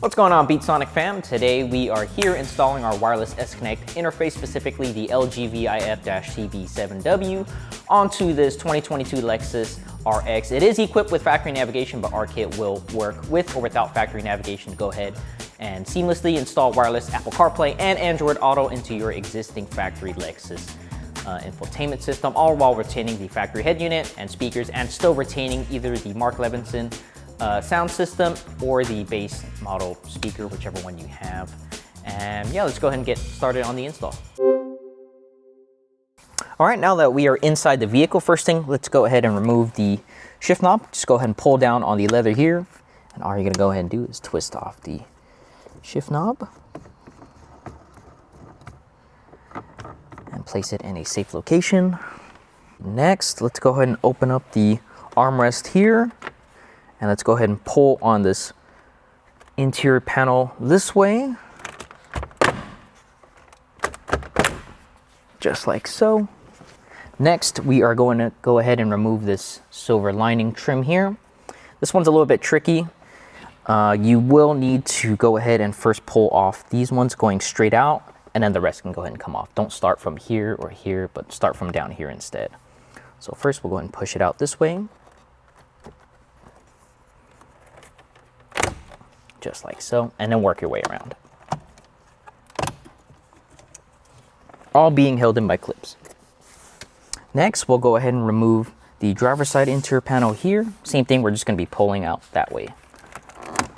What's going on, BeatSonic fam? Today we are here installing our wireless S-Connect interface, specifically the LG VIF-CB7W, onto this 2022 Lexus RX. It is equipped with factory navigation, but our kit will work with or without factory navigation to go ahead and seamlessly install wireless Apple CarPlay and Android Auto into your existing factory Lexus infotainment system, all while retaining the factory head unit and speakers and still retaining either the Mark Levinson sound system or the base model speaker, whichever one you have. And yeah, let's go ahead and get started on the install. All right, now that we are inside the vehicle, first thing, let's go ahead and remove the shift knob. Just go ahead and pull down on the leather here. And all you're gonna go ahead and do is twist off the shift knob and place it in a safe location. Next, let's go ahead and open up the armrest here. And let's go ahead and pull on this interior panel this way. Just like so. Next, we are going to go ahead and remove this silver lining trim here. This one's a little bit tricky. You will need to go ahead and first pull off these ones going straight out, and then the rest can go ahead and come off. Don't start from here or here, but start from down here instead. So first we'll go ahead and push it out this way. Just like so, and then work your way around. All being held in by clips. Next, we'll go ahead and remove the driver's side interior panel here. Same thing, we're just gonna be pulling out that way.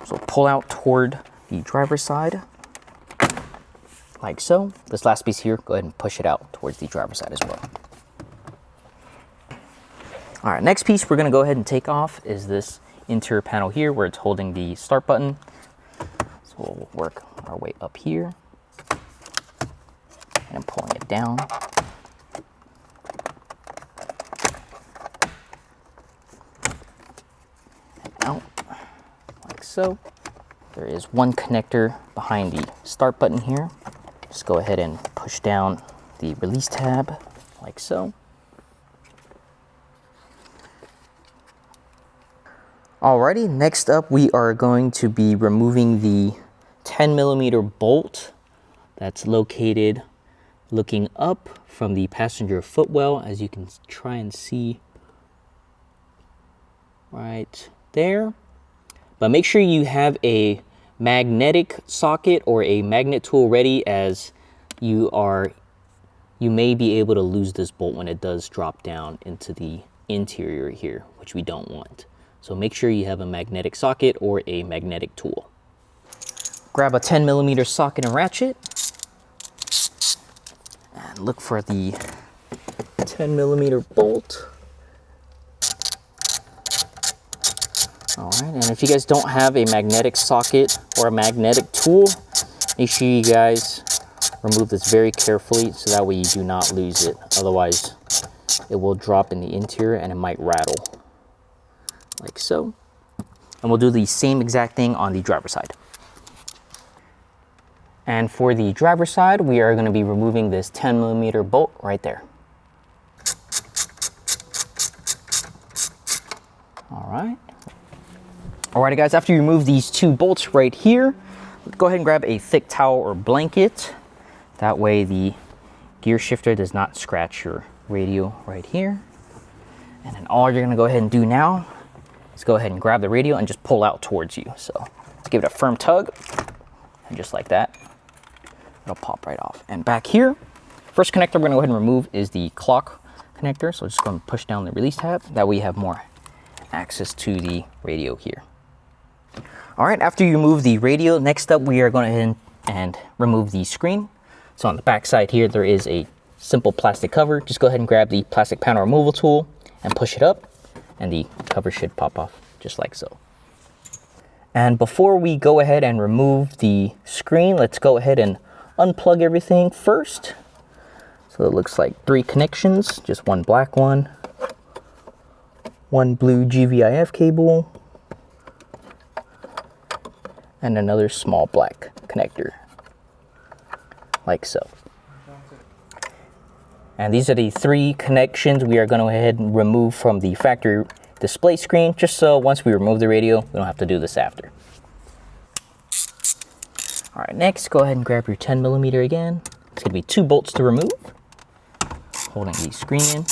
So pull out toward the driver's side, like so. This last piece here, go ahead and push it out towards the driver's side as well. All right, next piece we're gonna go ahead and take off is this interior panel here where it's holding the start button. So we'll work our way up here and pulling it down. And out, like so. There is one connector behind the start button here. Just go ahead and push down the release tab, like so. Alrighty, next up we are going to be removing the 10mm bolt that's located looking up from the passenger footwell, as you can try and see right there. But make sure you have a magnetic socket or a magnet tool ready, as you may be able to lose this bolt when it does drop down into the interior here, which we don't want. So make sure you have a magnetic socket or a magnetic tool. Grab a 10mm socket and ratchet. And look for the 10mm bolt. All right, and if you guys don't have a magnetic socket or a magnetic tool, make sure you guys remove this very carefully so that way you do not lose it. Otherwise, it will drop in the interior and it might rattle. Like so. And we'll do the same exact thing on the driver's side. And for the driver's side, we are going to be removing this 10mm bolt right there. Alrighty guys, after you remove these two bolts right here, go ahead and grab a thick towel or blanket. That way the gear shifter does not scratch your radio right here. And then all you're going to go ahead and do now, let's go ahead and grab the radio and just pull out towards you. So let's give it a firm tug, and just like that, it'll pop right off. And back here, first connector we're gonna go ahead and remove is the clock connector. So just go and push down the release tab. That way you have more access to the radio here. All right, after you remove the radio, next up we are going to go ahead and remove the screen. So on the back side here, there is a simple plastic cover. Just go ahead and grab the plastic panel removal tool and push it up, and the cover should pop off just like so. And before we go ahead and remove the screen, let's go ahead and unplug everything first. So it looks like 3 connections, just one black one, one blue GVIF cable, and another small black connector, like so. And these are the 3 connections we are going to go ahead and remove from the factory display screen, just so once we remove the radio, we don't have to do this after. All right, next, go ahead and grab your 10mm again. It's gonna be 2 bolts to remove. Holding the screen in.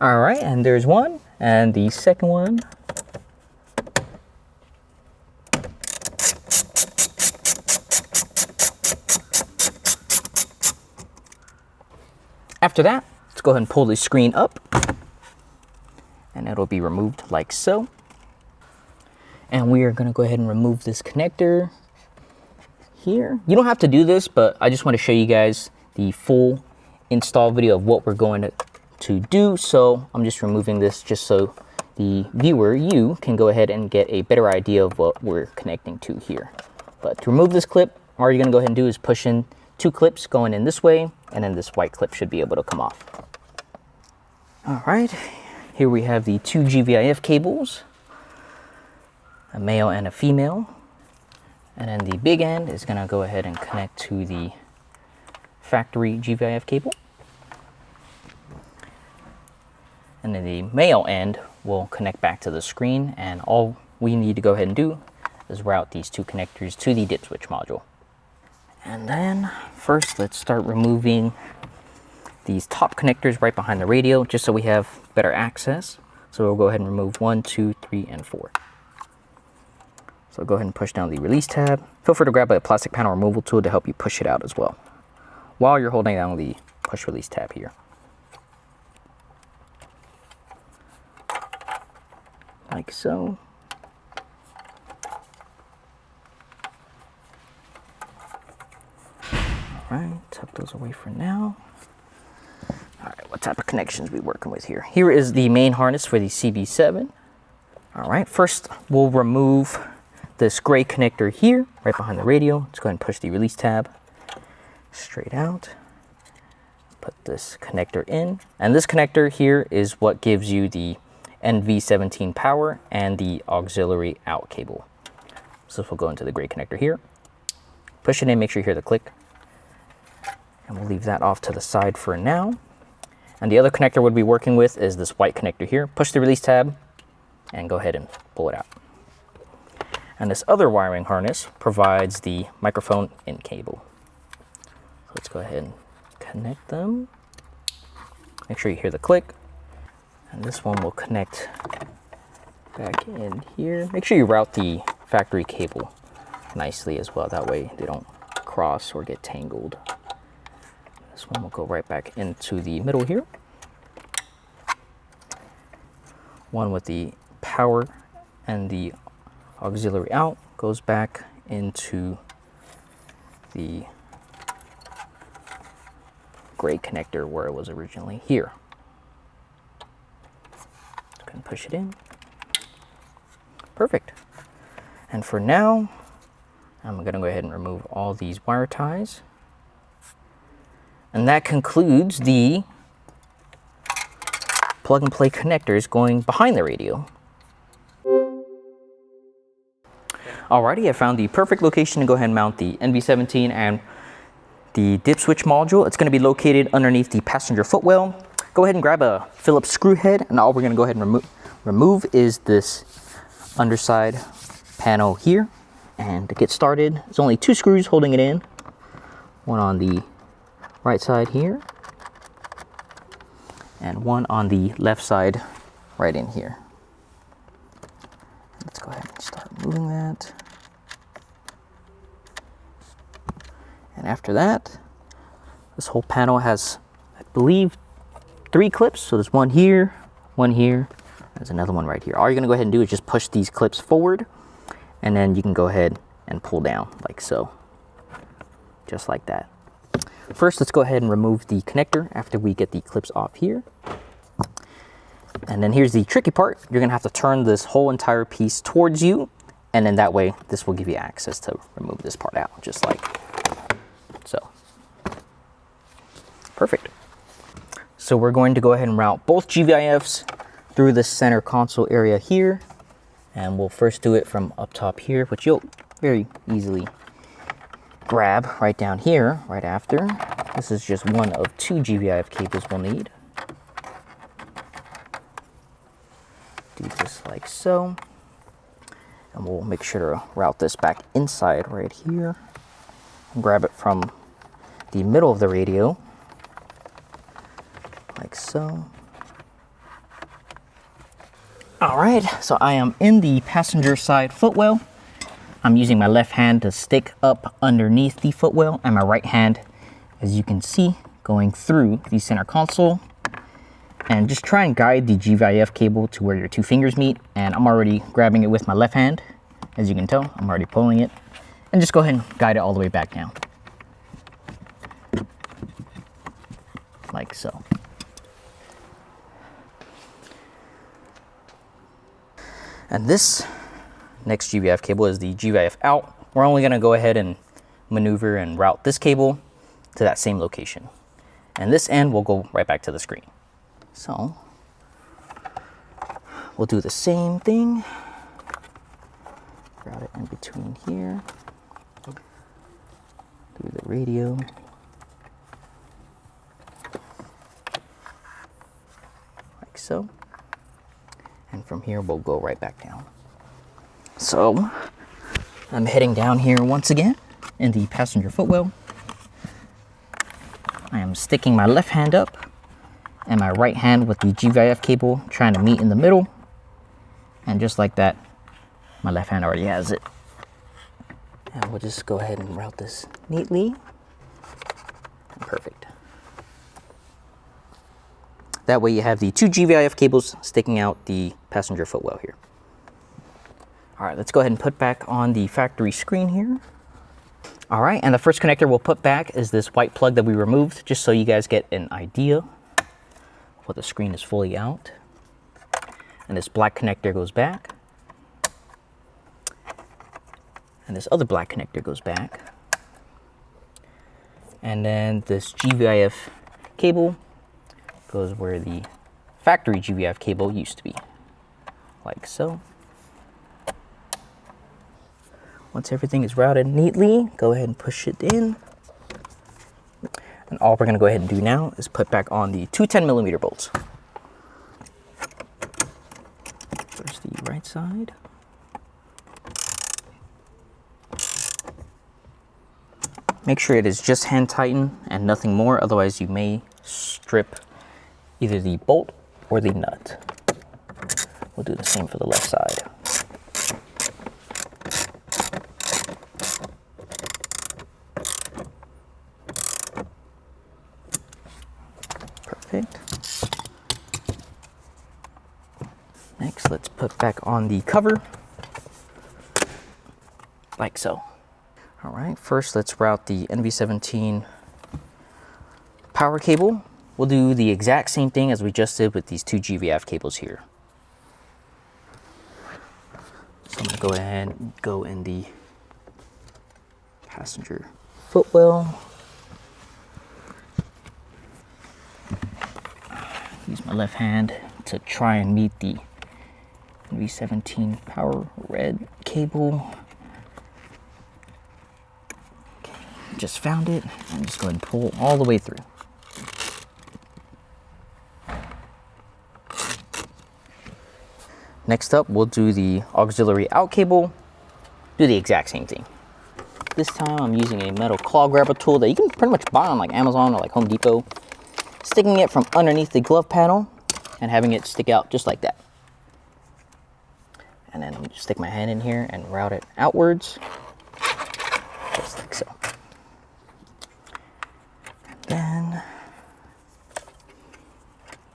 All right, and there's one, and the second one. After that, let's go ahead and pull the screen up, and it'll be removed like so. And we are gonna go ahead and remove this connector here. You don't have to do this, but I just want to show you guys the full install video of what we're going to do. So I'm just removing this just so the viewer, you, can go ahead and get a better idea of what we're connecting to here. But to remove this clip, all you're gonna go ahead and do is push in 2 clips going in this way, and then this white clip should be able to come off. All right, here we have the 2 GVIF cables, a male and a female. And then the big end is gonna go ahead and connect to the factory GVIF cable. And then the male end will connect back to the screen, and all we need to go ahead and do is route these 2 connectors to the dip switch module. And then first, let's start removing these top connectors right behind the radio, just so we have better access. So we'll go ahead and remove 1, 2, 3, and 4. So go ahead and push down the release tab. Feel free to grab a plastic panel removal tool to help you push it out as well, while you're holding down the push release tab here. Like so. All right, tuck those away for now. All right, what type of connections we working with here? Here is the main harness for the CB7. All right, first we'll remove this gray connector here, right behind the radio. Let's go ahead and push the release tab straight out. Put this connector in. And this connector here is what gives you the NV17 power and the auxiliary out cable. So this will go into the gray connector here. Push it in, make sure you hear the click. And we'll leave that off to the side for now. And the other connector we'll be working with is this white connector here. Push the release tab and go ahead and pull it out. And this other wiring harness provides the microphone in cable. So let's go ahead and connect them. Make sure you hear the click. And this one will connect back in here. Make sure you route the factory cable nicely as well. That way they don't cross or get tangled. This one will go right back into the middle here. One with the power and the auxiliary out goes back into the gray connector where it was originally here. Go and push it in. Perfect. And for now, I'm gonna go ahead and remove all these wire ties. And that concludes the plug and play connectors going behind the radio. Alrighty, I found the perfect location to go ahead and mount the NV17 and the dip switch module. It's going to be located underneath the passenger footwell. Go ahead and grab a Phillips screw head, and all we're going to go ahead and remove is this underside panel here. And to get started, there's only 2 screws holding it in. One on the right side here, and one on the left side right in here. Let's go ahead and start moving that. And after that, this whole panel has, I believe, 3 clips. So there's one here, there's another one right here. All you're gonna go ahead and do is just push these clips forward, and then you can go ahead and pull down like so, just like that. First, let's go ahead and remove the connector after we get the clips off here. And then here's the tricky part. You're gonna have to turn this whole entire piece towards you, and then that way this will give you access to remove this part out, just like so. Perfect. So we're going to go ahead and route both GVIFs through the center console area here, and we'll first do it from up top here, which you'll very easily grab right down here right after. This is just one of 2 GVIF cables we'll need. Do this just like so. And we'll make sure to route this back inside right here. Grab it from the middle of the radio, like so. All right, so I am in the passenger side footwell. I'm using my left hand to stick up underneath the footwell and my right hand, as you can see, going through the center console. And just try and guide the GVIF cable to where your two fingers meet. And I'm already grabbing it with my left hand. As you can tell, I'm already pulling it. And just go ahead and guide it all the way back down. Like so. And this next GVIF cable is the GVIF out. We're only going to go ahead and maneuver and route this cable to that same location. And this end will go right back to the screen. So we'll do the same thing. Route it in between here. Through the radio. Like so. And from here we'll go right back down. So I'm heading down here once again in the passenger footwell. I am sticking my left hand up and my right hand with the GVIF cable trying to meet in the middle. And just like that, my left hand already has it. And we'll just go ahead and route this neatly. Perfect. That way you have the two GVIF cables sticking out the passenger footwell here. All right, let's go ahead and put back on the factory screen here. All right, and the first connector we'll put back is this white plug that we removed, just so you guys get an idea what the screen is fully out. And this black connector goes back. And this other black connector goes back. And then this GVIF cable goes where the factory GVIF cable used to be, like so. Once everything is routed neatly, go ahead and push it in. And all we're gonna go ahead and do now is put back on the two 10mm bolts. First the right side. Make sure it is just hand tighten and nothing more, otherwise you may strip either the bolt or the nut. We'll do the same for the left side. Perfect. Next, let's put back on the cover, like so. All right, first let's route the NV17 power cable. We'll do the exact same thing as we just did with these two GVIF cables here. So I'm gonna go ahead and go in the passenger footwell. Use my left hand to try and meet the NV17 power red cable. Okay, just found it. I'm just going to pull all the way through. Next up, we'll do the auxiliary out cable. Do the exact same thing. This time I'm using a metal claw grabber tool that you can pretty much buy on like Amazon or like Home Depot. Sticking it from underneath the glove panel and having it stick out just like that. And then just stick my hand in here and route it outwards, just like so. And then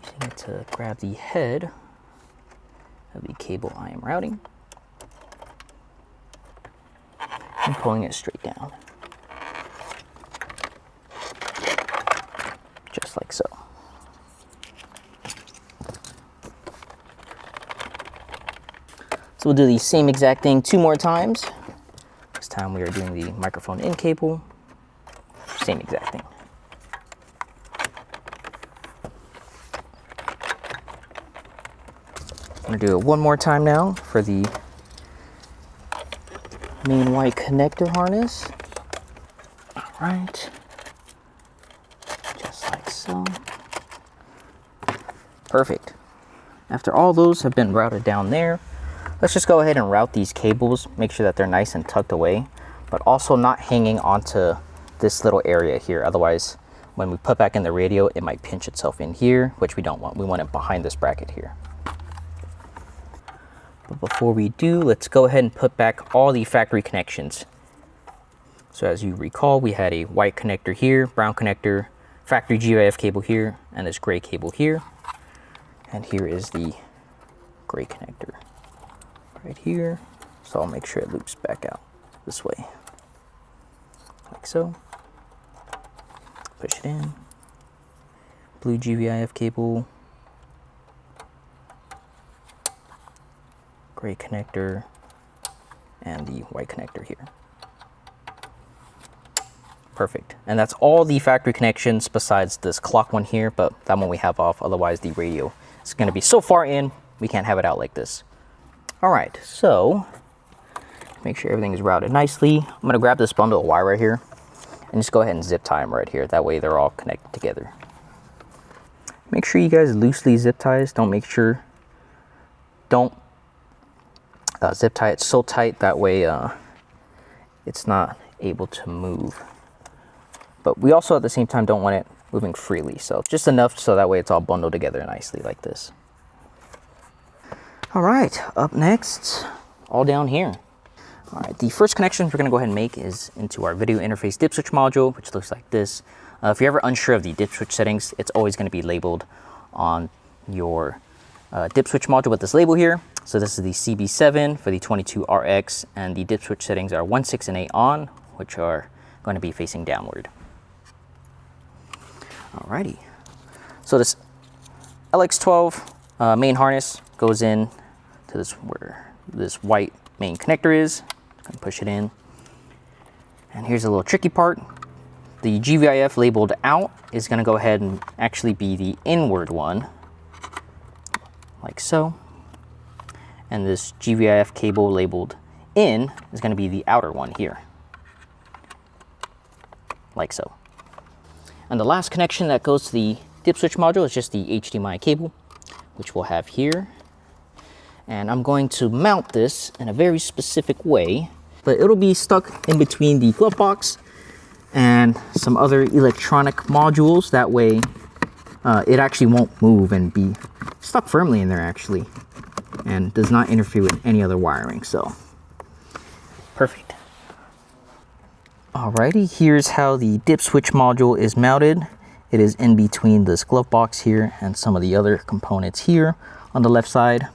using it to grab the head of the cable I am routing and pulling it straight down. Just like so. So we'll do the same exact thing 2 more times. This time we are doing the microphone in cable. Same exact thing. I'm gonna do it 1 more time now for the main white connector harness. All right. Just like so. Perfect. After all those have been routed down there, let's just go ahead and route these cables, make sure that they're nice and tucked away, but also not hanging onto this little area here. Otherwise, when we put back in the radio, it might pinch itself in here, which we don't want. We want it behind this bracket here. But before we do, let's go ahead and put back all the factory connections. So as you recall, we had a white connector here, brown connector, factory GIF cable here, and this gray cable here. And here is the gray connector right here. So I'll make sure it loops back out this way, like so. Push it in. Blue GVIF cable, gray connector, and the white connector here. Perfect. And that's all the factory connections besides this clock one here, but that one we have off, otherwise the radio is going to be so far in, we can't have it out like this. All right, so make sure everything is routed nicely. I'm going to grab this bundle of wire right here and just go ahead and zip tie them right here. That way they're all connected together. Make sure you guys loosely zip ties. Don't zip tie it so tight that way it's not able to move. But we also at the same time don't want it moving freely. So just enough so that way it's all bundled together nicely like this. All right, up next, all down here. All right, the first connection we're gonna go ahead and make is into our video interface dip switch module, which looks like this. If you're ever unsure of the dip switch settings, it's always gonna be labeled on your dip switch module with this label here. So this is the CB7 for the 22 RX, and the dip switch settings are 1, 6, and 8 on, which are going to be facing downward. Alrighty, so this LX12 main harness goes in to this where this white main connector is. Gonna push it in, and here's a little tricky part. The GVIF labeled out is going to go ahead and actually be the inward one, like so. And this GVIF cable labeled in is going to be the outer one here, like so. And the last connection that goes to the dip switch module is just the HDMI cable, which we'll have here. And I'm going to mount this in a very specific way, but it'll be stuck in between the glove box and some other electronic modules. That way it actually won't move and be stuck firmly in there actually, and does not interfere with any other wiring. So perfect. Alrighty, here's how the dip switch module is mounted. It is in between this glove box here and some of the other components here on the left side.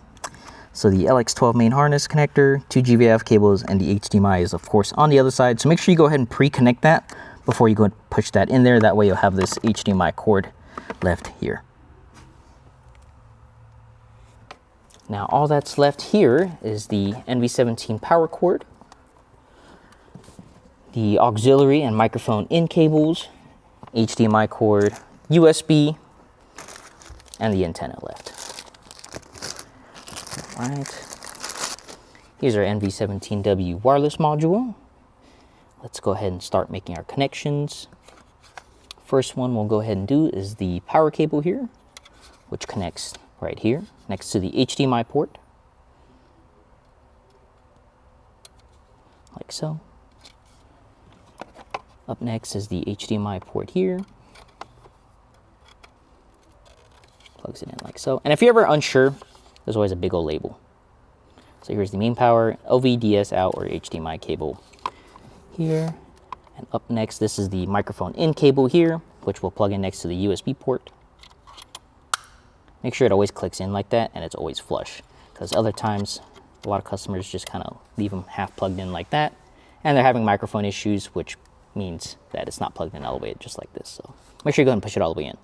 So the LX12 main harness connector, 2 GVIF cables, and the HDMI is of course on the other side. So make sure you go ahead and pre-connect that before you go and push that in there. That way you'll have this HDMI cord left here. Now all that's left here is the NV17 power cord, the auxiliary and microphone in cables, HDMI cord, USB, and the antenna left. All right, here's our NV17W wireless module. Let's go ahead and start making our connections. First one we'll go ahead and do is the power cable here, which connects right here next to the HDMI port, like so. Up next is the HDMI port here. Plugs it in like so. And if you're ever unsure, there's always a big old label. So here's the main power, LVDS out or HDMI cable here. And up next, this is the microphone in cable here, which will plug in next to the USB port. Make sure it always clicks in like that and it's always flush, because other times a lot of customers just kind of leave them half plugged in like that and they're having microphone issues, which means that it's not plugged in all the way just like this. So make sure you go ahead and push it all the way in.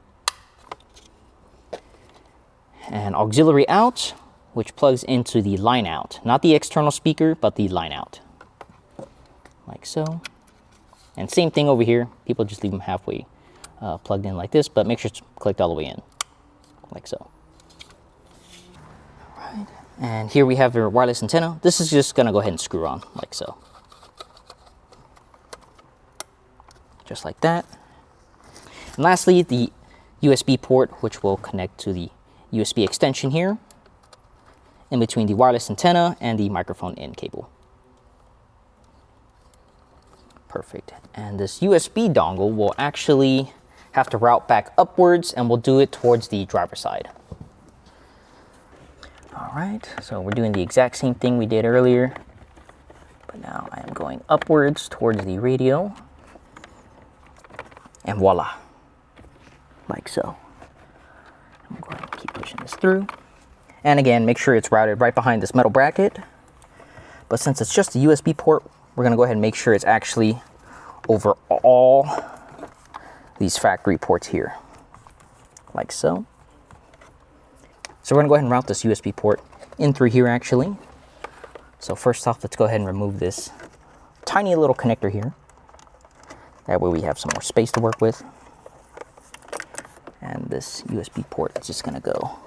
And auxiliary out, which plugs into the line out, not the external speaker, but the line out, like so. And same thing over here, people just leave them halfway plugged in like this, but make sure it's clicked all the way in, like so. All right, and here we have your wireless antenna. This is just gonna go ahead and screw on, like so. Just like that. And lastly, the USB port, which will connect to the USB extension here. in between the wireless antenna and the microphone in cable. Perfect. And this USB dongle will actually have to route back upwards, and we'll do it towards the driver's side. All right, so we're doing the exact same thing we did earlier, but now I am going upwards towards the radio, and voila, like so. I'm going to keep pushing this through. And again, make sure it's routed right behind this metal bracket. But since it's just a USB port, we're gonna go ahead and make sure it's actually over all these factory ports here, like so. So we're gonna go ahead and route this USB port in through here actually. So first off, let's go ahead and remove this tiny little connector here. That way we have some more space to work with. And this USB port is just gonna go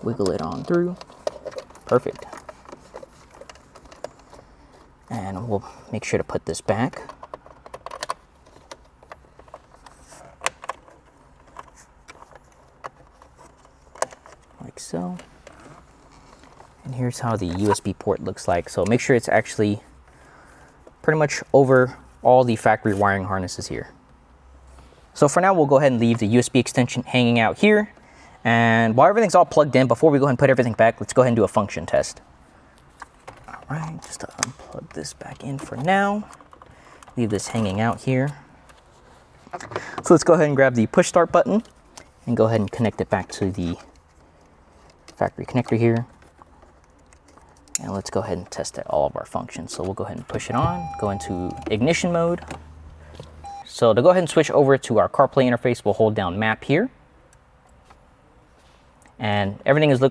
wiggle it on through. Perfect. And we'll make sure to put this back. Like so. And here's how the USB port looks like. So make sure it's actually pretty much over all the factory wiring harnesses here. So for now, we'll go ahead and leave the USB extension hanging out here. And while everything's all plugged in, before we go ahead and put everything back, let's go ahead and do a function test. All right, just to unplug this back in for now. Leave this hanging out here. So let's go ahead and grab the push start button and go ahead and connect it back to the factory connector here. And let's go ahead and test out all of our functions. So we'll go ahead and push it on, go into ignition mode. So to go ahead and switch over to our CarPlay interface, we'll hold down map here. And everything is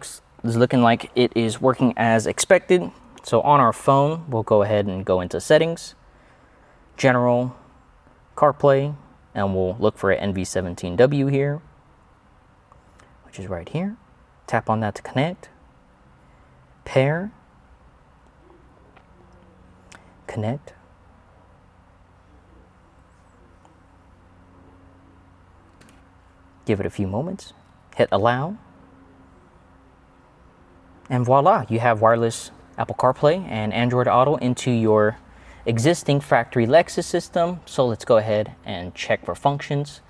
looking like it is working as expected. So on our phone, we'll go ahead and go into settings, general, CarPlay, and we'll look for an NV17W here, which is right here. Tap on that to connect, pair, connect. Give it a few moments, hit allow, and voila, you have wireless Apple CarPlay and Android Auto into your existing factory Lexus system. So let's go ahead and check for functions.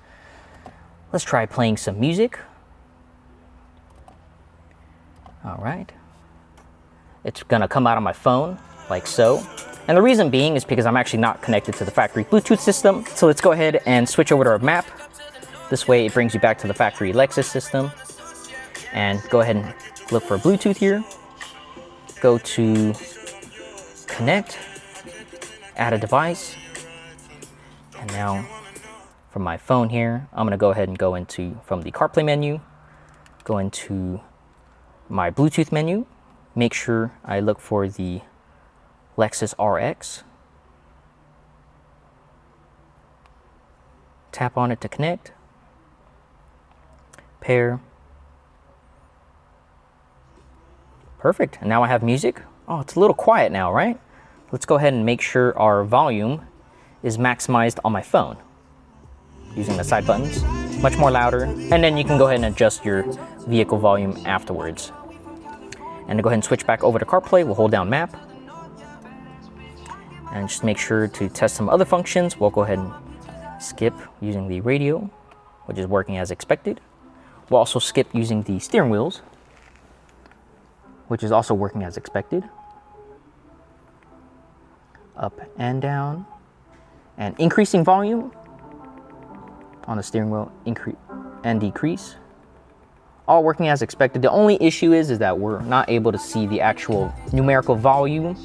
Let's try playing some music. All right. It's gonna come out on my phone like so. And the reason being is because I'm actually not connected to the factory Bluetooth system. So let's go ahead and switch over to our map. This way it brings you back to the factory Lexus system. And go ahead and look for Bluetooth here. Go to connect, add a device. And now from my phone here, I'm gonna go ahead and go into, from the CarPlay menu, go into my Bluetooth menu. Make sure I look for the Lexus RX. Tap on it to connect. Pair. Perfect. And now I have music. Oh, it's a little quiet now, right? Let's go ahead and make sure our volume is maximized on my phone using the side buttons. Much more louder. And then you can go ahead and adjust your vehicle volume afterwards. And to go ahead and switch back over to CarPlay, we'll hold down map. And just make sure to test some other functions. We'll go ahead and skip using the radio, which is working as expected. We'll also skip using the steering wheels, which is also working as expected. Up and down. And increasing volume on the steering wheel, increase and decrease. All working as expected. The only issue is that we're not able to see the actual numerical volume.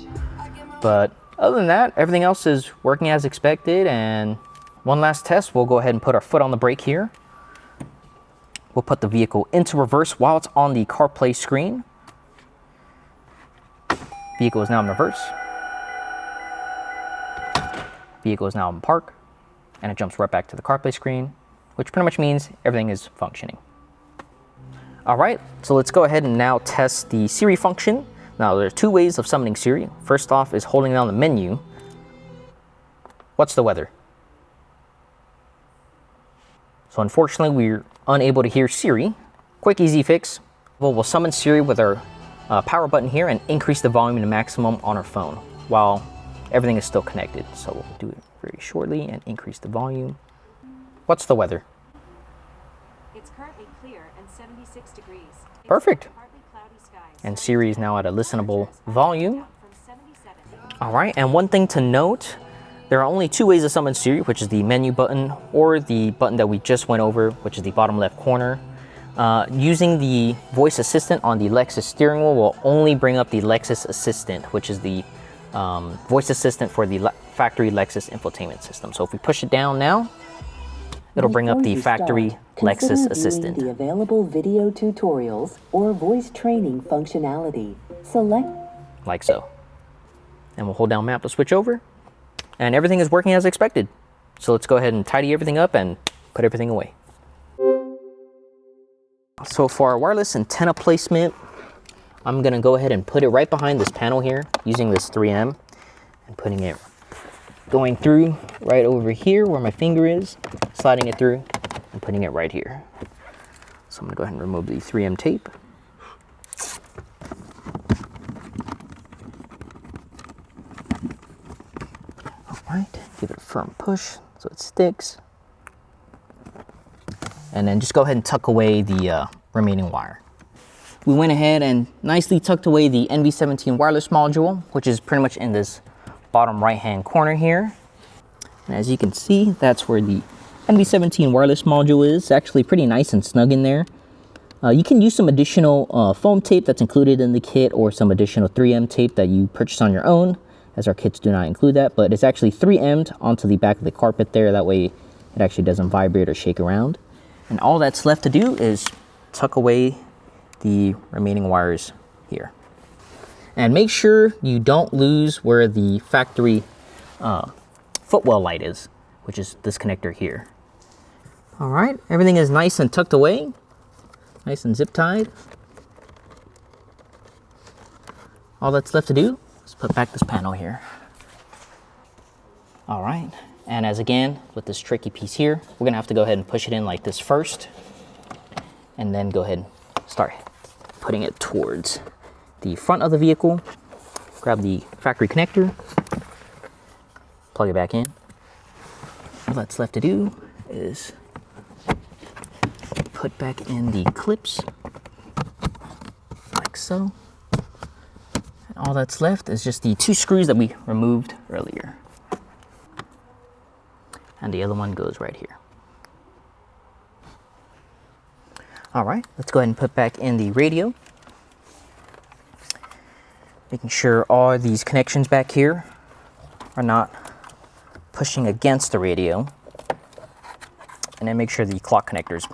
But other than that, everything else is working as expected. And one last test, we'll go ahead and put our foot on the brake here. We'll put the vehicle into reverse while it's on the CarPlay screen. Vehicle is now in reverse. Vehicle is now in park. And it jumps right back to the CarPlay screen, which pretty much means everything is functioning. All right, so let's go ahead and now test the Siri function. Now, there are two ways of summoning Siri. First off is holding down the menu. What's the weather? So unfortunately, we're unable to hear Siri. Quick, easy fix. Well, we'll summon Siri with our power button here and increase the volume to maximum on our phone while everything is still connected. So we'll do it very shortly and increase the volume. What's the weather? It's currently clear and 76 degrees. Perfect. Partly cloudy skies. And Siri is now at a listenable volume. All right, and one thing to note, there are only two ways to summon Siri, which is the menu button or the button that we just went over, which is the bottom left corner. Using the voice assistant on the Lexus steering wheel will only bring up the Lexus Assistant, which is the voice assistant for the factory Lexus infotainment system. So if we push it down now, it'll bring up the factory Lexus Assistant. The available video tutorials or voice training functionality. Select like so. And we'll hold down map to switch over. And everything is working as expected. So let's go ahead and tidy everything up and put everything away. So for our wireless antenna placement, I'm gonna go ahead and put it right behind this panel here using this 3M and putting it going through right over here where my finger is, sliding it through and putting it right here. So I'm gonna go ahead and remove the 3M tape. All right, give it a firm push so it sticks. And then just go ahead and tuck away the remaining wire. We went ahead and nicely tucked away the NV17 wireless module, which is pretty much in this bottom right hand corner here. And as you can see, that's where the NV17 wireless module is. It's actually pretty nice and snug in there. You can use some additional foam tape that's included in the kit or some additional 3M tape that you purchase on your own, as our kits do not include that, but it's actually 3M'd onto the back of the carpet there. That way it actually doesn't vibrate or shake around. And all that's left to do is tuck away the remaining wires here. And make sure you don't lose where the factory footwell light is, which is this connector here. All right, everything is nice and tucked away, nice and zip tied. All that's left to do is put back this panel here. All right. And as again, with this tricky piece here, we're gonna have to go ahead and push it in like this first, and then go ahead and start putting it towards the front of the vehicle. Grab the factory connector, plug it back in. All that's left to do is put back in the clips, like so. And all that's left is just the two screws that we removed earlier. And the other one goes right here. All right, let's go ahead and put back in the radio. Making sure all these connections back here are not pushing against the radio. And then make sure the clock connectors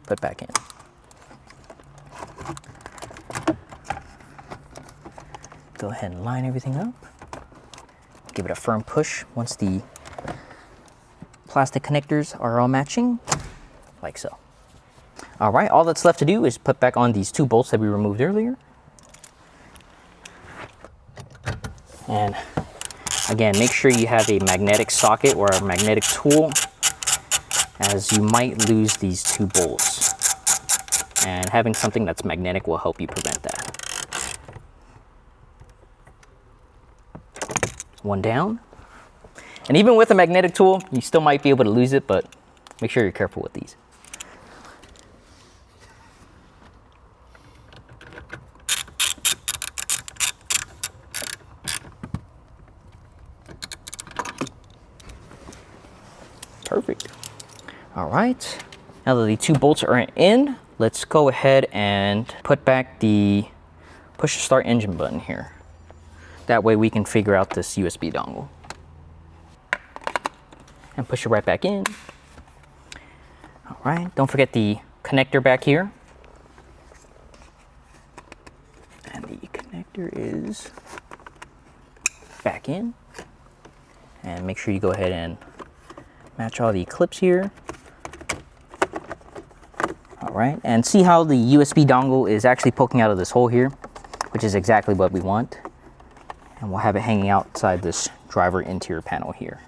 put back in. Go ahead and line everything up. Give it a firm push once the plastic connectors are all matching, like so. All right, all that's left to do is put back on these two bolts that we removed earlier. And again, make sure you have a magnetic socket or a magnetic tool, as you might lose these two bolts. And having something that's magnetic will help you prevent that. One down. And even with a magnetic tool, you still might be able to lose it, but make sure you're careful with these. Perfect. All right, now that the two bolts are in, let's go ahead and put back the push to start engine button here. That way we can figure out this USB dongle. And push it right back in. All right, don't forget the connector back here. And the connector is back in. And make sure you go ahead and match all the clips here. All right, and see how the USB dongle is actually poking out of this hole here, which is exactly what we want. And we'll have it hanging outside this driver interior panel here.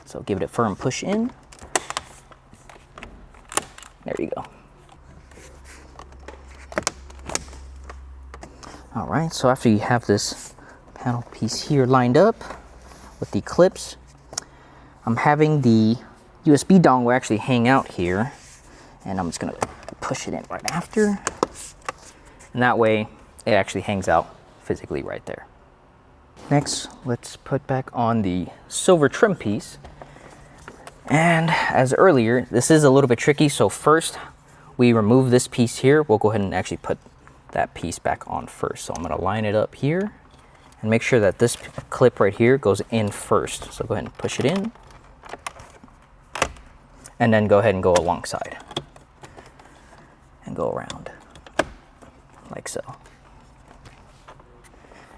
So give it a firm push in. There you go. All right, so after you have this panel piece here lined up with the clips, I'm having the USB dongle actually hang out here, and I'm just gonna push it in right after, and that way it actually hangs out physically right there. Next, let's put back on the silver trim piece. And as earlier, this is a little bit tricky, so first we remove this piece here. We'll go ahead and actually put that piece back on first. So I'm gonna line it up here and make sure that this clip right here goes in first. So go ahead and push it in, and then go ahead and go alongside and go around like so.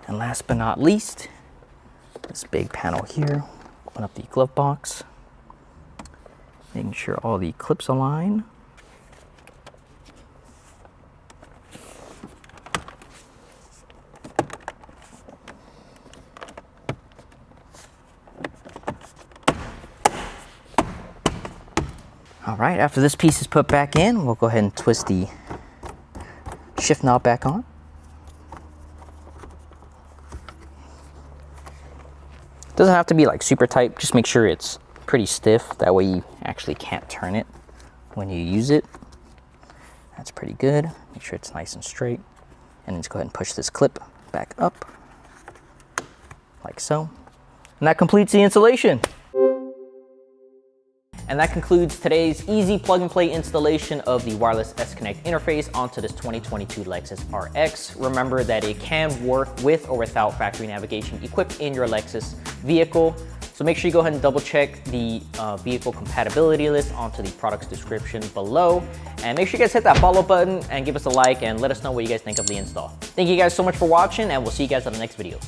And last but not least, this big panel here, open up the glove box, making sure all the clips align. All right, after this piece is put back in, we'll go ahead and twist the shift knob back on. Doesn't have to be like super tight, just make sure it's pretty stiff. That way you actually can't turn it when you use it. That's pretty good. Make sure it's nice and straight. And then just go ahead and push this clip back up, like so. And that completes the installation. And that concludes today's easy plug-and-play installation of the wireless S-Connect interface onto this 2022 Lexus RX. Remember that it can work with or without factory navigation equipped in your Lexus vehicle. So make sure you go ahead and double check the vehicle compatibility list onto the product's description below. And make sure you guys hit that follow button and give us a like and let us know what you guys think of the install. Thank you guys so much for watching, and we'll see you guys on the next video.